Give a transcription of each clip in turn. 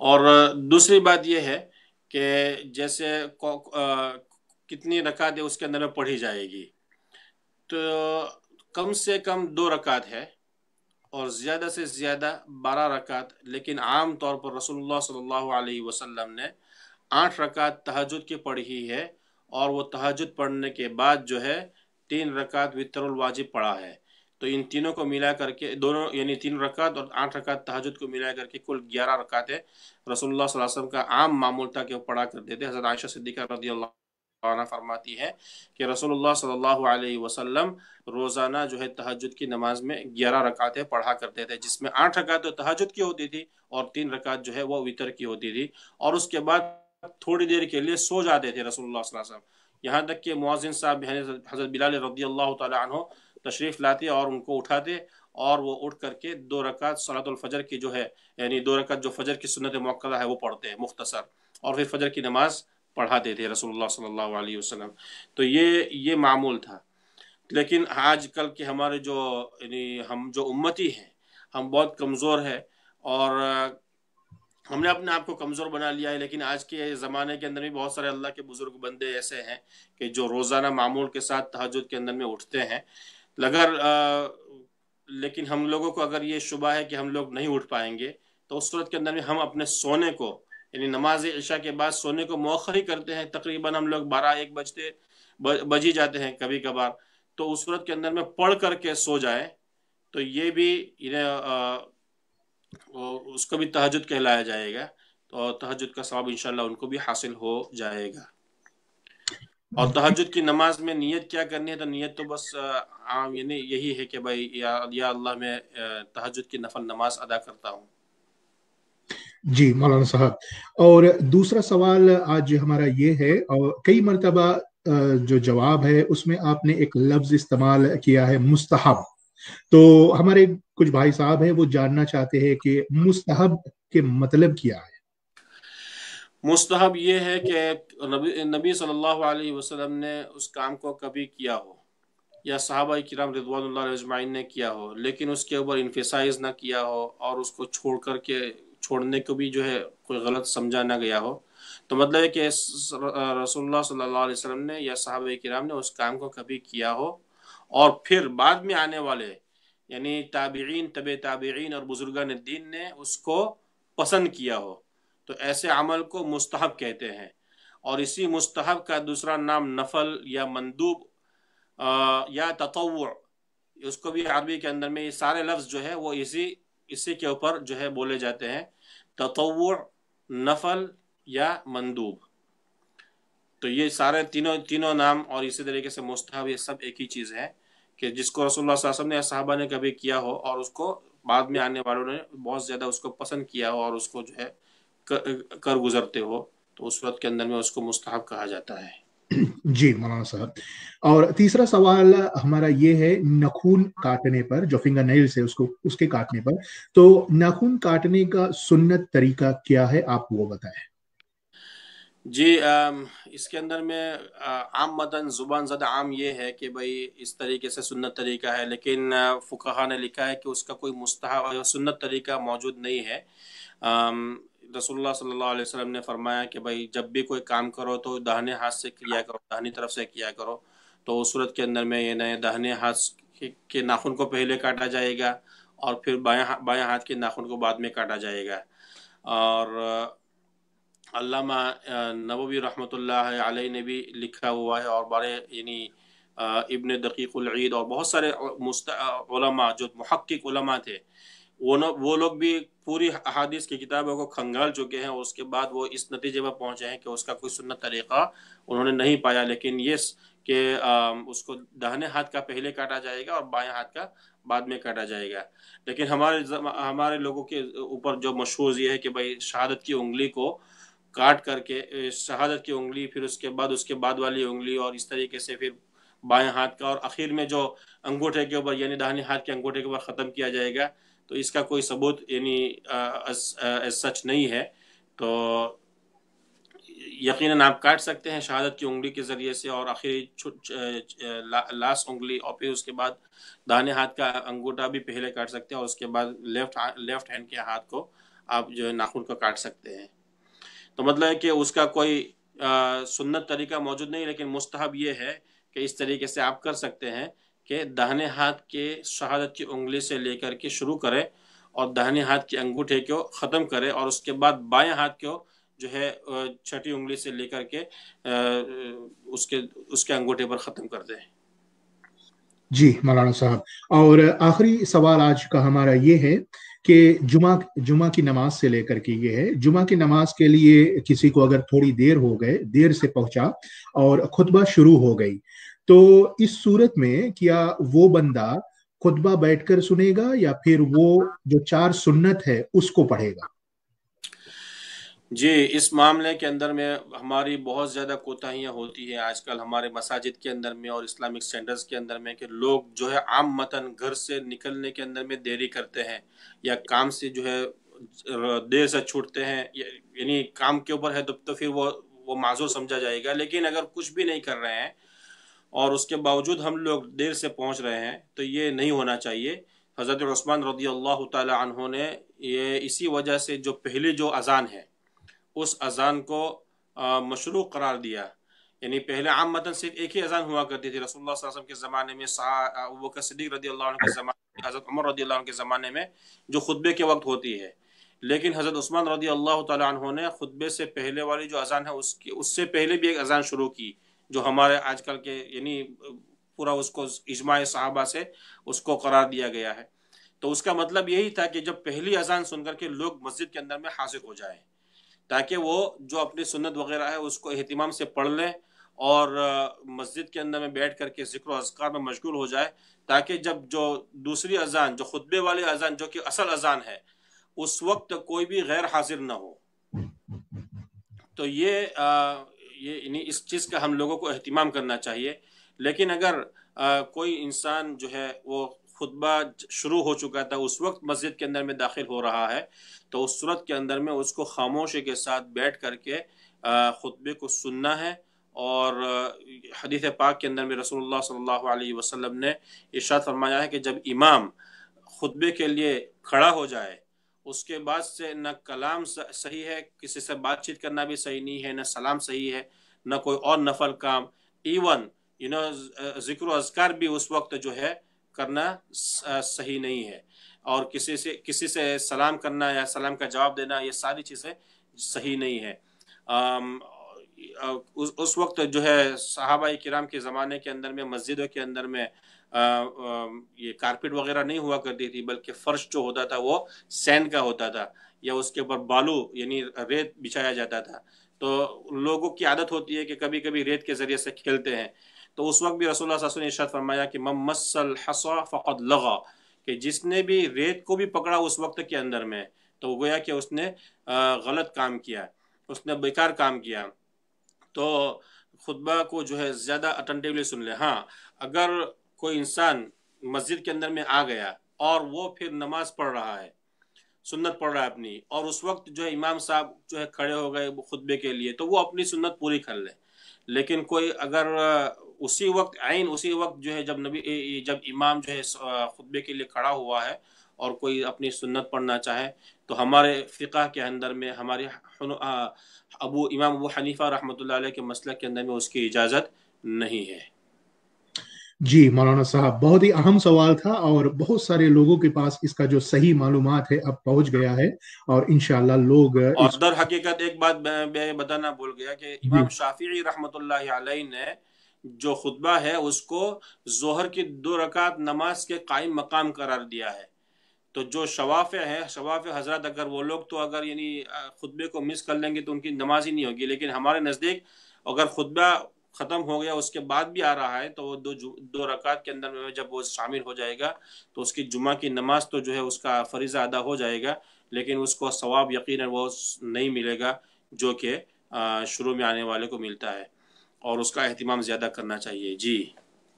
اور دوسری بات یہ ہے کہ جیسے کتنی رکعت ہے اس کے اندر میں پڑھی جائے گی، تو کم سے کم 2 رکعت ہے اور زیادہ سے زیادہ 12 رکعت، لیکن عام طور پر رسول اللہ صلی اللہ علیہ وسلم نے 8 رکعت تہجد کی پڑھی ہے، اور وہ تہجد پڑھنے کے بعد جو ہے 3 رکعت وتر الواجب پڑھا ہے۔ تو ان تینوں کو ملا کر کے دونوں، یعنی 3 رکعت اور 8 رکعت تہجد کو ملا کر کے کل 11 رکعتیں رسول اللہ صلی اللہ علیہ وسلم کا عام معمول تھا کہ وہ پڑھا کرتے تھے۔ حضرت عائشہ صدیقہ رضی اللہ عنہ فرماتی ہے کہ رسول اللہ صلی اللہ علیہ وسلم روزانہ جو ہے تہجد کی نماز میں 11 رکعتیں پڑھا کرتے تھے، جس میں 8 رکعت تو تہجد کی ہوتی تھی اور 3 رکعت جو ہے وہ وتر کی ہوتی تھی، اور اس کے بعد تھوڑی دیر کے لیے سو جاتے تھے رسول اللہ صلی اللہ علیہ وسلم، یہاں تک کہ مؤذن صاحب حضرت بلال رضی اللہ تعالی عنہ تشریف لاتے اور ان کو اٹھاتے، اور وہ اٹھ کر کے 2 رکعت صلاۃ الفجر کی جو ہے، یعنی 2 رکعت جو فجر کی سنت موقعہ ہے وہ پڑھتے ہیں مختصر، اور پھر فجر کی نماز پڑھاتے تھے رسول اللہ صلی اللہ علیہ وسلم۔ تو یہ معمول تھا۔ لیکن آج کل کے ہمارے جو، یعنی ہم جو امتی ہیں، ہم بہت کمزور ہیں، اور ہم نے اپنے آپ کو کمزور بنا لیا ہے، لیکن آج کے زمانے کے اندر بھی بہت سارے اللہ کے بزرگ بندے ایسے ہیں کہ جو روزانہ معمول کے ساتھ تہجد کے اندر میں اٹھتے ہیں، لیکن ہم لوگوں کو اگر یہ شبہ ہے کہ ہم لوگ نہیں اٹھ پائیں گے، تو اس صورت کے اندر میں ہم اپنے سونے کو، یعنی نماز عشاء کے بعد سونے کو مؤخر ہی کرتے ہیں، تقریباً ہم لوگ 12-1 بج ہی جاتے ہیں کبھی کبھار، تو اس صورت کے اندر میں پڑھ کر کے سو جائیں، تو یہ بھی اس کو بھی تہجد کہلایا جائے گا، تو تہجد کا ثواب انشاءاللہ ان کو بھی حاصل ہو جائے گا۔ اور تہجد کی نماز میں نیت کیا کرنی ہے؟ تو نیت تو بس عام یعنی یہی ہے کہ بھائی یا اللہ میں تہجد کی نفل نماز ادا کرتا ہوں۔ جی مولانا صاحب، اور دوسرا سوال آج ہمارا یہ ہے، اور کئی مرتبہ جو جواب ہے اس میں آپ نے ایک لفظ استعمال کیا ہے مستحب، تو ہمارے کچھ بھائی صاحب ہیں وہ جاننا چاہتے ہیں کہ مستحب کے مطلب کیا ہے؟ مستحب یہ ہے کہ نبی صلی اللہ علیہ وسلم نے اس کام کو کبھی کیا ہو، یا صحابہ کرام رضوان اللہ علیہ اجمعین نے کیا ہو، لیکن اس کے اوپر انفسائز نہ کیا ہو، اور اس کو چھوڑنے کو بھی جو ہے کوئی غلط سمجھا نہ گیا ہو، تو مطلب ہے کہ رسول اللہ صلی اللہ علیہ وسلم نے یا صحابہ کرام نے اس کام کو کبھی کیا ہو، اور پھر بعد میں آنے والے، یعنی تابعین، تبع تابعین اور بزرگان دین نے اس کو پسند کیا ہو، تو ایسے عمل کو مستحب کہتے ہیں۔ اور اسی مستحب کا دوسرا نام نفل یا مندوب یا تطوع، اس کو بھی عربی کے اندر میں یہ سارے لفظ جو ہے وہ اسی کے اوپر جو ہے بولے جاتے ہیں، تطوع، نفل یا مندوب، تو یہ سارے تینوں نام، اور اسی طریقے سے مستحب، یہ سب ایک ہی چیز ہے کہ جس کو رسول اللہ صلی اللہ علیہ وسلم نے یا صحابہ نے کبھی کیا ہو، اور اس کو بعد میں آنے والوں نے بہت زیادہ اس کو پسند کیا ہو اور اس کو جو ہے کر گزرتے ہو، تو اس وقت کے اندر میں اس کو مستحب کہا جاتا ہے۔ جی مولانا صاحب، اور تیسرا سوال ہمارا یہ ہے ناخن کاٹنے پر، جو فنگر نیلز ہے اس کے کاٹنے پر، تو ناخن کاٹنے کا سنت طریقہ کیا ہے، آپ وہ بتائیں۔ جی، اس کے اندر میں عام مدن زبان زدہ عام یہ ہے کہ بھئی اس طریقے سے سنت طریقہ ہے، لیکن فقہا نے لکھا ہے کہ اس کا کوئی مستحب سنت طریقہ موجود نہیں ہے۔ رسول اللہ صلی اللہ علیہ وسلم نے فرمایا کہ بھئی جب بھی کوئی کام کرو تو داہنے ہاتھ سے کیا کرو، داہنی طرف سے کیا کرو، تو اس صورت کے اندر میں یہ نئے داہنے ہاتھ کے ناخن کو پہلے کاٹا جائے گا، اور پھر بایاں ہاتھ کے ناخن کو بعد میں کاٹا جائے گا۔ اور علامہ نووی رحمۃ اللہ علیہ نے بھی لکھا ہوا ہے، اور بڑے یعنی ابن دقیق العید اور بہت سارے علماء جو محقق علماء تھے، وہ لوگ بھی پوری احادیث کی کتابوں کو کھنگال چکے ہیں، اور اس کے بعد وہ اس نتیجے پر پہنچے ہیں کہ اس کا کوئی سنت طریقہ انہوں نے نہیں پایا، لیکن یہ کہ اس کو داہنے ہاتھ کا پہلے کاٹا جائے گا اور بائیں ہاتھ کا بعد میں کاٹا جائے گا۔ لیکن ہمارے لوگوں کے اوپر جو مشہور یہ ہے کہ بھائی شہادت کی انگلی کو کاٹ کر کے، شہادت کی انگلی، پھر اس کے بعد والی انگلی، اور اس طریقے سے پھر بائیں ہاتھ کا، اور آخر میں جو انگوٹھے کے اوپر یعنی داہنے ہاتھ کے انگوٹھے کے اوپر ختم کیا جائے گا، تو اس کا کوئی ثبوت یعنی سچ نہیں ہے۔ تو یقیناً آپ کاٹ سکتے ہیں شہادت کی انگلی کے ذریعے سے، اور آخری لاسٹ انگلی، اور پھر اس کے بعد داہنے ہاتھ کا انگوٹھا بھی پہلے کاٹ سکتے ہیں، اور اس کے بعد لیفٹ ہینڈ کے ہاتھ کو آپ جو ہے ناخن کو کاٹ سکتے ہیں. تو مطلب ہے کہ اس کا کوئی سنت طریقہ موجود نہیں، لیکن مستحب یہ ہے کہ اس طریقے سے آپ کر سکتے ہیں کہ داہنے ہاتھ کے شہادت کی انگلی سے لے کر کے شروع کرے اور داہنے ہاتھ کے انگوٹھے کو ختم کرے، اور اس کے بعد بائیں ہاتھ کو جو ہے چھٹی انگلی سے لے کر کے اس کے انگوٹھے پر ختم کر دے. جی مولانا صاحب، اور آخری سوال آج کا ہمارا یہ ہے کہ جمعہ کی نماز سے لے کر کے یہ ہے، جمعہ کی نماز کے لیے کسی کو اگر تھوڑی دیر سے پہنچا اور خطبہ شروع ہو گئی، تو اس صورت میں کیا وہ بندہ خطبہ بیٹھ کر سنے گا یا پھر وہ جو 4 سنت ہے اس کو پڑھے گا؟ جی، اس معاملے کے اندر میں ہماری بہت زیادہ کوتاہیاں ہوتی ہیں آج کل ہمارے مساجد کے اندر میں اور اسلامک سینٹرز کے اندر میں، کہ لوگ جو ہے عامةً گھر سے نکلنے کے اندر میں دیری کرتے ہیں یا کام سے جو ہے دیر سے چھوٹتے ہیں، یعنی کام کے اوپر ہے تو پھر وہ معذور سمجھا جائے گا. لیکن اگر کچھ بھی نہیں کر رہے ہیں اور اس کے باوجود ہم لوگ دیر سے پہنچ رہے ہیں تو یہ نہیں ہونا چاہیے. حضرت عثمان رضی اللہ تعالی عنہ نے یہ اسی وجہ سے جو پہلی جو اذان ہے اس اذان کو مشروع قرار دیا. یعنی پہلے عامةً صرف ایک ہی اذان ہوا کرتی تھی. رسول اللہ صلی اللہ علیہ وسلم کے زمانے میں، ابوبکر صدیق رضی اللہ عنہ کے زمانے میں، حضرت عمر رضی اللہ عنہ کے زمانے میں جو خطبے کے وقت ہوتی ہے. لیکن حضرت عثمان رضی اللہ تعالی عنہ نے خطبے سے پہلے والی جو اذان ہے اس سے پہلے بھی ایک اذان شروع کی، جو ہمارے آج کل کے یعنی پورا اس کو اجماع صحابہ سے اس کو قرار دیا گیا ہے. تو اس کا مطلب یہی تھا کہ جب پہلی اذان سن کر کے لوگ مسجد کے اندر میں حاضر ہو جائیں تاکہ وہ جو اپنی سنت وغیرہ ہے اس کو اہتمام سے پڑھ لیں اور مسجد کے اندر میں بیٹھ کر کے ذکر و اذکار میں مشغول ہو جائے، تاکہ جب جو دوسری اذان، جو خطبے والی اذان جو کہ اصل اذان ہے، اس وقت کوئی بھی غیر حاضر نہ ہو. تو یعنی اس چیز کا ہم لوگوں کو اہتمام کرنا چاہیے. لیکن اگر کوئی انسان جو ہے وہ خطبہ شروع ہو چکا تھا، اس وقت مسجد کے اندر میں داخل ہو رہا ہے، تو اس صورت کے اندر میں اس کو خاموشی کے ساتھ بیٹھ کر کے خطبے کو سننا ہے. اور حدیث پاک کے اندر میں رسول اللہ صلی اللہ علیہ وسلم نے ارشاد فرمایا ہے کہ جب امام خطبے کے لیے کھڑا ہو جائے، اس کے بعد سے نہ کلام صحیح ہے، کسی سے بات چیت کرنا بھی صحیح نہیں ہے، نہ سلام صحیح ہے، نہ کوئی اور نفل کام، ایون ذکر و اذکار بھی اس وقت جو ہے کرنا صحیح نہیں ہے. اور کسی سے سلام کرنا یا سلام کا جواب دینا، یہ ساری چیزیں صحیح نہیں ہے. اس وقت جو ہے صحابہ کرام کے زمانے کے اندر میں مسجدوں کے اندر میں یہ کارپیٹ وغیرہ نہیں ہوا کرتی تھی، بلکہ فرش جو ہوتا تھا وہ سینڈ کا ہوتا تھا یا اس کے اوپر بالو یعنی ریت بچھایا جاتا تھا. تو لوگوں کی عادت ہوتی ہے کہ کبھی کبھی ریت کے ذریعے سے کھیلتے ہیں. تو اس وقت بھی رسول اللہ صلی اللہ علیہ وسلم نے ارشاد فرمایا کہ من مس الحصى فقد لغا، کہ جس نے بھی ریت کو بھی پکڑا اس وقت کے اندر میں تو گویا کہ اس نے غلط کام کیا، اس نے بیکار کام کیا. تو خطبہ کو جو ہے زیادہ اٹینٹیولی سن لے. ہاں، اگر کوئی انسان مسجد کے اندر میں آ گیا اور وہ پھر نماز پڑھ رہا ہے، سنت پڑھ رہا ہے اپنی، اور اس وقت جو ہے امام صاحب جو ہے کھڑے ہو گئے خطبے کے لیے، تو وہ اپنی سنت پوری کر لے. لیکن کوئی اگر اسی وقت جو ہے جب امام جو ہے خطبے کے لیے کھڑا ہوا ہے اور کوئی اپنی سنت پڑھنا چاہے، تو ہمارے فقہ کے اندر میں ہمارے امام ابو حنیفہ رحمۃ اللہ علیہ کے مسلک کے اندر میں اس کی اجازت نہیں ہے. جی مولانا صاحب، بہت ہی اہم سوال تھا اور بہت سارے لوگوں کے پاس اس کا جو صحیح معلومات ہے اب پہنچ گیا ہے، اور انشاءاللہ لوگ اور در حقیقت ایک بات میں بتانا بھول گیا کہ امام شافعی رحمۃ اللہ علیہ نے جو خطبہ ہے اس کو ظہر کی 2 رکعت نماز کے قائم مقام قرار دیا ہے. تو جو شوافع حضرات، اگر وہ لوگ تو اگر یعنی خطبے کو مس کر لیں گے تو ان کی نماز ہی نہیں ہوگی. لیکن ہمارے نزدیک اگر خطبہ ختم ہو گیا اس کے بعد بھی آ رہا ہے تو وہ 2 رکعت کے اندر میں جب وہ شامل ہو جائے گا تو اس کی جمعہ کی نماز تو جو ہے اس کا فریضہ ادا ہو جائے گا، لیکن اس کو ثواب یقیناً وہ نہیں ملے گا جو کہ شروع میں آنے والے کو ملتا ہے، اور اس کا اہتمام زیادہ کرنا چاہیے.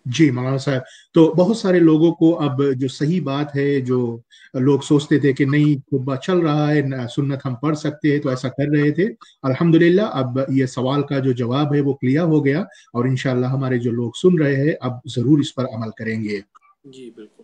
جی مولانا صاحب، تو بہت سارے لوگوں کو اب جو صحیح بات ہے، جو لوگ سوچتے تھے کہ نہیں خطبہ چل رہا ہے، سنت ہم پڑھ سکتے ہیں، تو ایسا کر رہے تھے. الحمدللہ اب یہ سوال کا جو جواب ہے وہ کلیئر ہو گیا، اور انشاءاللہ ہمارے جو لوگ سن رہے ہیں اب ضرور اس پر عمل کریں گے. جی بالکل.